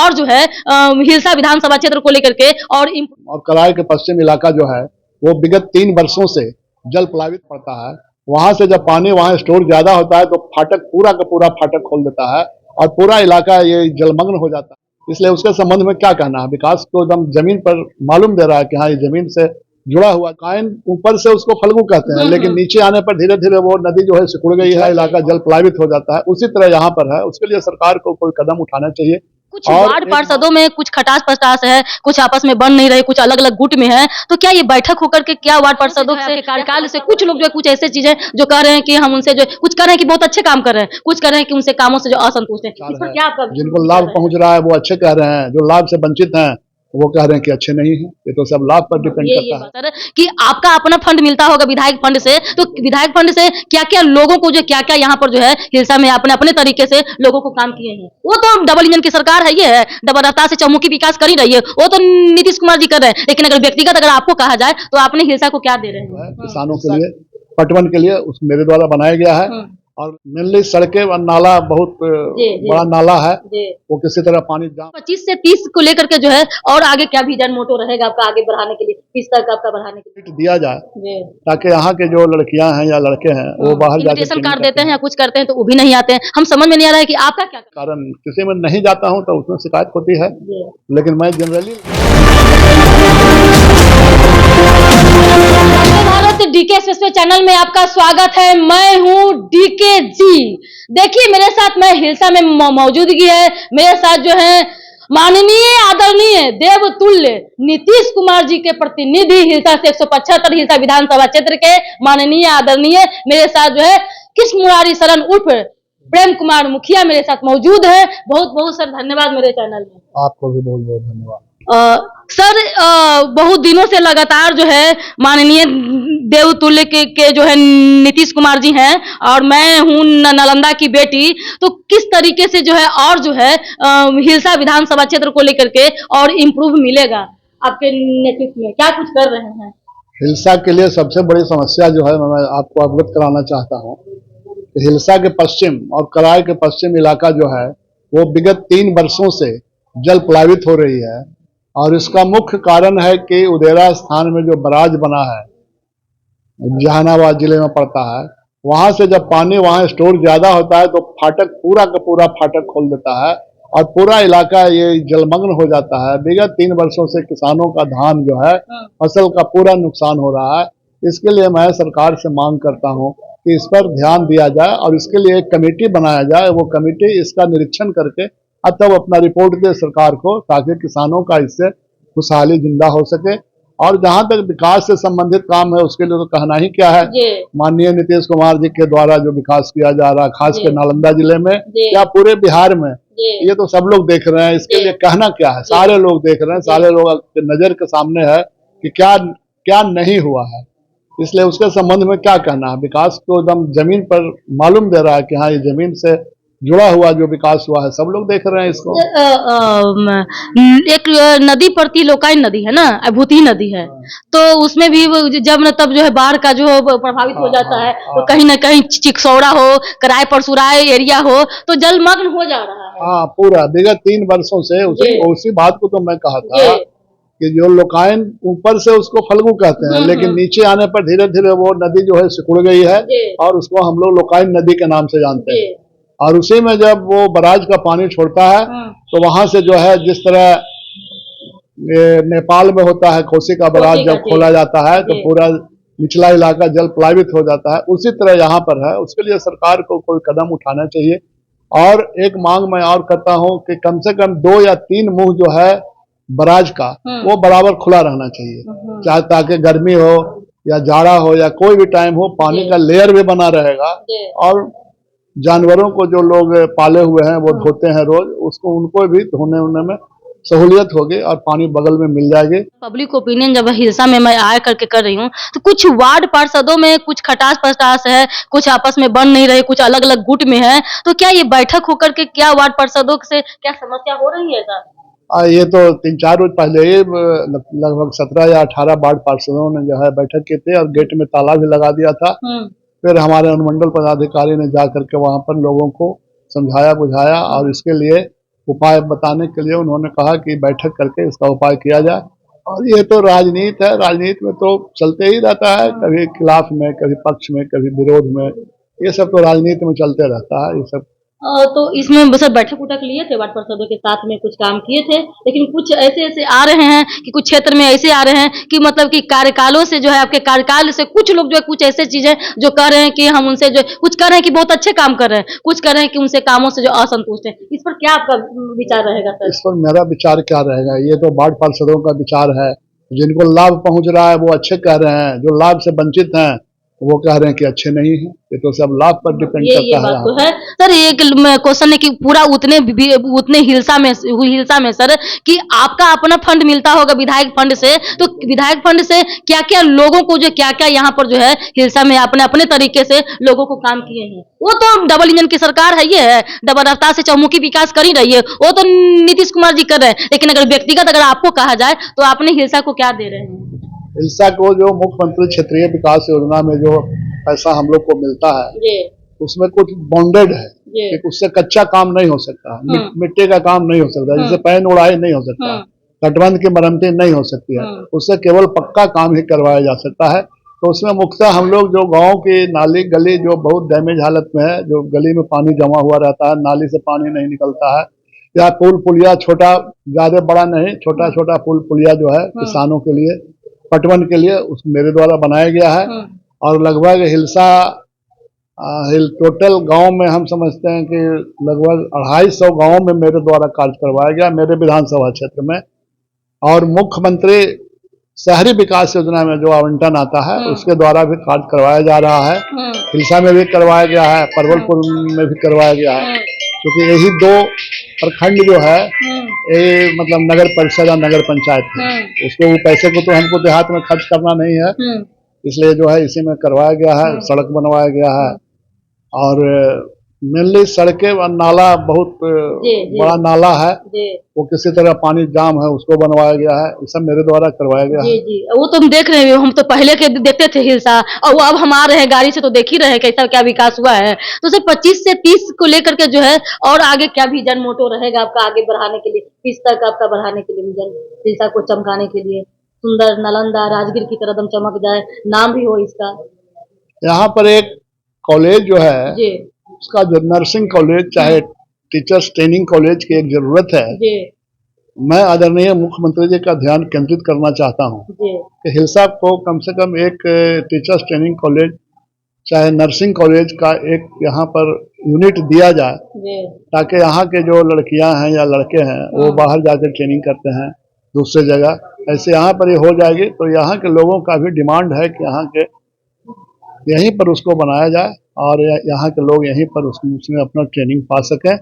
और जो है हिलसा विधानसभा क्षेत्र को लेकर के और कराए के पश्चिम इलाका जो है वो विगत 3 वर्षों से जल प्लावित पड़ता है। वहां से जब पानी वहां स्टोर ज्यादा होता है तो फाटक पूरा का पूरा फाटक खोल देता है और पूरा इलाका ये जलमग्न हो जाता है। इसलिए उसके संबंध में क्या कहना है? विकास को एकदम जमीन पर मालूम दे रहा है कि हाँ ये जमीन से जुड़ा हुआ कायन, ऊपर से उसको फल्गु कहते हैं, लेकिन नीचे आने पर धीरे धीरे वो नदी जो है सिकुड़ गई है, इलाका जल प्लावित हो जाता है। उसी तरह यहाँ पर है। उसके लिए सरकार को कोई कदम उठाना चाहिए। कुछ वार्ड पार्षदों में कुछ खटास पटास है, कुछ आपस में बन नहीं रहे, कुछ अलग अलग गुट में है, तो क्या ये बैठक होकर के क्या वार्ड पार्षदों से कार्यकाल से कुछ लोग जो है कुछ ऐसे चीजें जो कह रहे हैं कि हम उनसे जो कुछ कह रहे हैं कि बहुत अच्छे काम कर रहे हैं, कुछ कह रहे हैं कि उनसे कामों से जो असंतुष्ट है, इस पर क्या आपका? जिनको लाभ पहुंच रहा है वो अच्छे कह रहे हैं, जो लाभ से वंचित हैं वो कह रहे हैं कि अच्छे नहीं है। ये तो सब लाभ पर डिपेंड करता है। सर कि आपका अपना फंड मिलता होगा विधायक फंड से, तो विधायक फंड से क्या क्या लोगों को जो क्या क्या यहाँ पर जो है हिलसा में अपने अपने तरीके से लोगों को काम किए हैं? वो तो डबल इंजन की सरकार है, ये है डबल रफ्तार से चौमुखी विकास कर ही रही है, वो तो नीतीश कुमार जी कर रहे हैं। लेकिन अगर व्यक्तिगत अगर आपको कहा जाए तो आपने हिलसा को क्या दे रहे हैं? किसानों के लिए पटवन के लिए मेरे द्वारा बनाया गया है और मेनली सड़कें और नाला बहुत बड़ा नाला है, वो किसी तरह पानी 25 से 30 को लेकर के जो है और आगे क्या विजन मोटो रहेगा आपका आगे बढ़ाने के लिए, किस तक आपका बढ़ाने के लिए दिया जाए ताकि यहाँ के जो लड़कियां हैं या लड़के हैं वो बाहर जाके इन्विटेशन कार्ड देते हैं या कुछ करते हैं तो वो भी नहीं आते हैं। हम समझ में नहीं आ रहा है कि आपका क्या कारण, किसी में नहीं जाता हूँ तो उसमें शिकायत होती है, लेकिन मैं जनरली डीके एक्सप्रेस चैनल में आपका स्वागत है। मैं हूं डीके जी। देखिए मेरे साथ मैं हिलसा में मौजूदगी है, मेरे साथ जो है माननीय आदरणीय देवतुल्य नीतीश कुमार जी के प्रतिनिधि हिलसा से 175 हिलसा विधानसभा क्षेत्र के माननीय आदरणीय मेरे साथ जो है कृष्ण मुरारी शरण उर्फ प्रेम कुमार मुखिया मेरे साथ मौजूद है। बहुत बहुत सर धन्यवाद मेरे चैनल में। आपको भी बहुत बहुत धन्यवाद। सर बहुत दिनों से लगातार जो है माननीय देवतुल्य के जो है नीतीश कुमार जी हैं और मैं हूं नालंदा की बेटी, तो किस तरीके से जो है और जो है हिलसा विधानसभा क्षेत्र को लेकर के और इम्प्रूव मिलेगा आपके नेतृत्व में, क्या कुछ कर रहे हैं? हिलसा के लिए सबसे बड़ी समस्या जो है मैं आपको अवगत कराना चाहता हूँ। हिलसा के पश्चिम और कराए के पश्चिम इलाका जो है वो विगत 3 वर्षों से जल प्लावित हो रही है और इसका मुख्य कारण है कि उदेरा स्थान में जो बराज बना है, जहानाबाद जिले में पड़ता है, वहां से जब पानी वहां स्टोर ज्यादा होता है तो फाटक पूरा का पूरा फाटक खोल देता है और पूरा इलाका ये जलमग्न हो जाता है। विगत 3 वर्षों से किसानों का धान जो है फसल का पूरा नुकसान हो रहा है। इसके लिए मैं सरकार से मांग करता हूं कि इस पर ध्यान दिया जाए और इसके लिए एक कमेटी बनाया जाए। वो कमेटी इसका निरीक्षण करके तब अपना रिपोर्ट दे सरकार को, ताकि किसानों का इससे खुशहाली जिंदा हो सके। और जहां तक विकास से संबंधित काम है उसके लिए तो कहना ही क्या है। माननीय नीतीश कुमार जी के द्वारा जो विकास किया जा रहा है खास कर नालंदा जिले में या पूरे बिहार में, ये तो सब लोग देख रहे हैं। इसके लिए कहना क्या है, सारे लोग देख रहे हैं, सारे लोग के नजर के सामने है कि क्या क्या नहीं हुआ है। इसलिए उसके संबंध में क्या कहना है? विकास को एकदम जमीन पर मालूम दे रहा है कि हाँ ये जमीन से जुड़ा हुआ जो विकास हुआ है, सब लोग देख रहे हैं इसको। एक नदी पड़ती लोकाइन नदी है ना, भूती नदी है, तो उसमें भी जब न तब जो है बाढ़ का जो प्रभावित हो जाता है, तो कहीं ना कहीं चिकसौड़ा हो, कराय परसुराय एरिया हो तो जलमग्न हो जा रहा है। हाँ, पूरा विगत 3 वर्षों से उसी बात को तो मैं कहा था कि जो लोकाइन ऊपर से उसको फल्गु कहते हैं, लेकिन नीचे आने पर धीरे धीरे वो नदी जो है सिकुड़ गई है और उसको हम लोग लोकाइन नदी के नाम से जानते हैं। और उसी में जब वो बराज का पानी छोड़ता है तो वहां से जो है जिस तरह नेपाल में होता है कोसी का बराज जब खोला जाता है तो पूरा निचला इलाका जल प्लावित हो जाता है, उसी तरह यहाँ पर है। उसके लिए सरकार को कोई कदम उठाना चाहिए। और एक मांग मैं और करता हूँ कि कम से कम 2 या 3 मुंह जो है बराज का वो बराबर खुला रहना चाहिए, चाहे ताकि गर्मी हो या जाड़ा हो या कोई भी टाइम हो, पानी का लेयर भी बना रहेगा और जानवरों को जो लोग पाले हुए हैं वो धोते हैं रोज, उसको उनको भी धोने उन्ने में सहूलियत होगी और पानी बगल में मिल जाएगी। पब्लिक ओपिनियन जब हिलसा में मैं आया करके कर रही हूँ तो कुछ वार्ड पार्षदों में कुछ खटास पटास है, कुछ आपस में बन नहीं रहे, कुछ अलग अलग गुट में है, तो क्या ये बैठक होकर के क्या वार्ड पार्षदों से क्या समस्या हो रही है सर? ये तो 3-4 रोज पहले ही लगभग 17 या 18 वार्ड पार्षदों ने जो है बैठक की थी और गेट में ताला भी लगा दिया था। फिर हमारे अनुमंडल पदाधिकारी ने जा करके वहां पर लोगों को समझाया बुझाया और इसके लिए उपाय बताने के लिए उन्होंने कहा कि बैठक करके इसका उपाय किया जाए। और ये तो राजनीति है, राजनीति में तो चलते ही रहता है, कभी खिलाफ में, कभी पक्ष में, कभी विरोध में, ये सब तो राजनीति में चलते रहता है। ये सब तो इसमें सर बैठक उठक लिए थे वार्ड पार्षदों के साथ में, कुछ काम किए थे, लेकिन कुछ ऐसे ऐसे आ रहे हैं कि कुछ क्षेत्र में ऐसे आ रहे हैं कि मतलब कि कार्यकालों से जो है, आपके कार्यकाल से कुछ लोग जो है कुछ ऐसे चीजें जो कर रहे हैं कि हम उनसे जो कुछ कर रहे हैं कि बहुत अच्छे काम कर रहे हैं, कुछ कर रहे हैं कि उनसे कामों से जो असंतुष्ट है। इस पर क्या आपका विचार रहेगा सर? इस पर मेरा विचार क्या रहेगा, ये तो वार्ड पार्षदों का विचार है। जिनको लाभ पहुंच रहा है वो अच्छे कह रहे हैं, जो लाभ से वंचित हैं वो कह रहे हैं कि अच्छे नहीं है। ये तो सब लाभ पर डिपेंड ये करता बात तो है सर। एक क्वेश्चन है कि पूरा उतने हिलसा में सर कि आपका अपना फंड मिलता होगा विधायक फंड से, तो विधायक फंड से क्या क्या लोगों को जो क्या क्या यहाँ पर जो है हिलसा में अपने अपने तरीके से लोगों को काम किए हैं। वो तो डबल इंजन की सरकार है, ये है डबल रफ्तार से चौमुखी विकास कर ही रही है, वो तो नीतीश कुमार जी कर रहे हैं। लेकिन अगर व्यक्तिगत अगर आपको कहा जाए तो आपने हिलसा को क्या दे रहे हैं? हिलसा को जो मुख्यमंत्री क्षेत्रीय विकास योजना में जो पैसा हम लोग को मिलता है उसमें कुछ बॉन्डेड है कि उससे कच्चा काम नहीं हो सकता, मिट्टी का काम नहीं हो सकता, जिससे पैन उड़ाई नहीं हो सकता, तटबंध की मरम्मती नहीं हो सकती है, उससे केवल पक्का काम ही करवाया जा सकता है। तो उसमें मुख्यतः हम लोग जो गांव की नाली गली जो बहुत डैमेज हालत में है, जो गली में पानी जमा हुआ रहता है, नाली से पानी नहीं निकलता है, या पुल पुलिया छोटा, ज्यादा बड़ा नहीं, छोटा छोटा पुल पुलिया जो है किसानों के लिए पटवन के लिए उस मेरे द्वारा बनाया गया है। और लगभग हिलसा टोटल गांव में हम समझते हैं कि लगभग 250 गांव में मेरे द्वारा कार्य करवाया गया, मेरे विधानसभा क्षेत्र में। और मुख्यमंत्री शहरी विकास योजना में जो आवंटन आता है उसके द्वारा भी कार्य करवाया जा रहा है। हिलसा में भी करवाया गया है, परवलपुर में भी करवाया गया है, क्योंकि यही दो प्रखंड जो है ये मतलब नगर परिषद और नगर पंचायत है, उसको पैसे को तो हमको देहात में खर्च करना नहीं है, इसलिए जो है इसी में करवाया गया है। सड़क बनवाया गया है और मेनली सड़कें और नाला, बहुत बड़ा नाला है, वो किसी तरह पानी जाम है उसको बनवाया गया है, ये सब मेरे द्वारा करवाया गया है। जी वो तो हम देख रहे हैं, हम तो पहले के देखते थे हिलसा, और वो अब हम आ रहे हैं गाड़ी से तो देख ही रहे हैं कैसा क्या विकास हुआ है। तो सिर्फ 25 से 30 को लेकर के जो है और आगे क्या विजन मोटो रहेगा आपका आगे बढ़ाने के लिए, किस तक आपका बढ़ाने के लिए विजन, हिलसा को चमकाने के लिए सुंदर नालंदा राजगीर की तरह दम चमक जाए, नाम भी हो इसका। यहाँ पर एक कॉलेज जो है उसका जो नर्सिंग कॉलेज, चाहे टीचर्स ट्रेनिंग कॉलेज की एक जरूरत है। मैं आदरणीय मुख्यमंत्री जी का ध्यान केंद्रित करना चाहता हूँ कि हिलसा को कम से कम एक टीचर्स ट्रेनिंग कॉलेज चाहे नर्सिंग कॉलेज का एक यहाँ पर यूनिट दिया जाए, ताकि यहाँ के जो लड़कियां हैं या लड़के हैं वो बाहर जाकर ट्रेनिंग करते हैं दूसरे जगह, ऐसे यहाँ पर ये हो जाएगी तो यहाँ के लोगों का भी डिमांड है कि यहाँ के यहीं पर उसको बनाया जाए और यहाँ के लोग यहीं पर उसमें अपना ट्रेनिंग पा सकें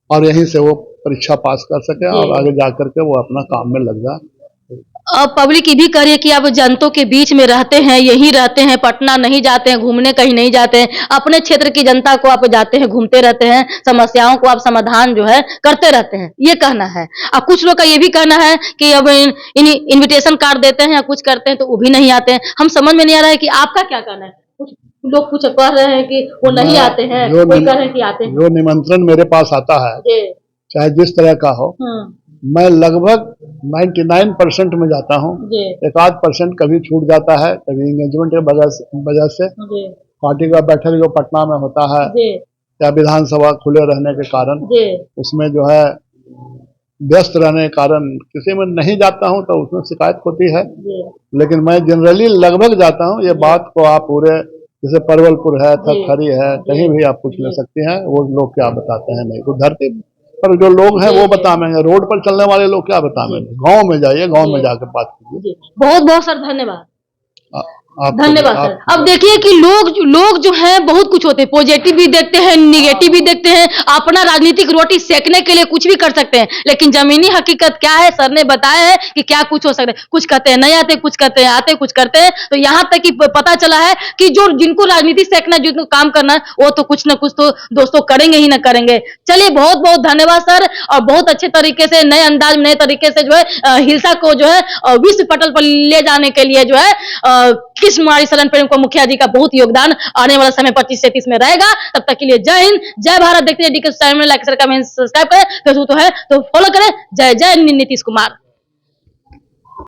और यहीं से वो परीक्षा पास कर सकें और आगे जा करके वो अपना काम में लग जाए। अब पब्लिक ये भी करिए कि आप जनता के बीच में रहते हैं, यहीं रहते हैं, पटना नहीं जाते हैं, घूमने कहीं नहीं जाते हैं, अपने क्षेत्र की जनता को आप जाते हैं, घूमते रहते हैं, समस्याओं को आप समाधान जो है करते रहते हैं, ये कहना है। अब कुछ लोग का ये भी कहना है कि अब इन्विटेशन कार्ड देते हैं या कुछ करते हैं तो वो भी नहीं आते हैं। हम समझ में नहीं आ रहा है कि आपका क्या कहना है। कुछ लोग कुछ कह रहे हैं कि वो नहीं आते हैं, कोई कह रहे हैं कि आते हैं। जो निमंत्रण मेरे पास आता है चाहे जिस तरह का हो, मैं लगभग 99% में जाता हूँ, 1-8% कभी छूट जाता है, कभी एंगेजमेंट के वजह से पार्टी का बैठक जो पटना में होता है या विधानसभा खुले रहने के कारण उसमें जो है व्यस्त रहने के कारण किसी में नहीं जाता हूँ तो उसमें शिकायत होती है। लेकिन मैं जनरली लगभग जाता हूँ। ये बात को आप पूरे जैसे परवलपुर है, थरथरी है, कहीं भी आप पूछ ले सकते हैं, वो लोग क्या बताते हैं नहीं तो धरती पर जो लोग हैं वो बताएंगे, रोड पर चलने वाले लोग क्या बताएंगे। गांव में जाइए, गांव में जाकर बात कीजिए। बहुत बहुत सर धन्यवाद। धन्यवाद सर। अब देखिए कि लोग जो हैं बहुत कुछ होते हैं, पॉजिटिव भी देखते हैं, निगेटिव भी देखते हैं, अपना राजनीतिक रोटी सेकने के लिए कुछ भी कर सकते हैं, लेकिन जमीनी हकीकत क्या है सर ने बताया है कि क्या कुछ हो सकता है। कुछ कहते हैं नहीं आते, कुछ कहते हैं आते, कुछ करते हैं। तो यहाँ तक कि पता चला है कि जो जिनको राजनीति सेकना, जिनको काम करना है वो तो कुछ ना कुछ तो दोस्तों करेंगे ही ना करेंगे। चलिए बहुत बहुत धन्यवाद सर, और बहुत अच्छे तरीके से नए अंदाज में नए तरीके से जो है हिलसा को जो है विश्व पटल पर ले जाने के लिए जो है नीतीश कुमार शरण प्रेम को मुखिया जी का बहुत योगदान आने वाला समय 25-37 में रहेगा। तब तक के लिए जय हिंद, जय भारत। देखते हैं डीके चैनल में लाइक कमेंट सब्सक्राइब करें, फेसबुक तो है तो फॉलो करें। जय जय नीतीश कुमार।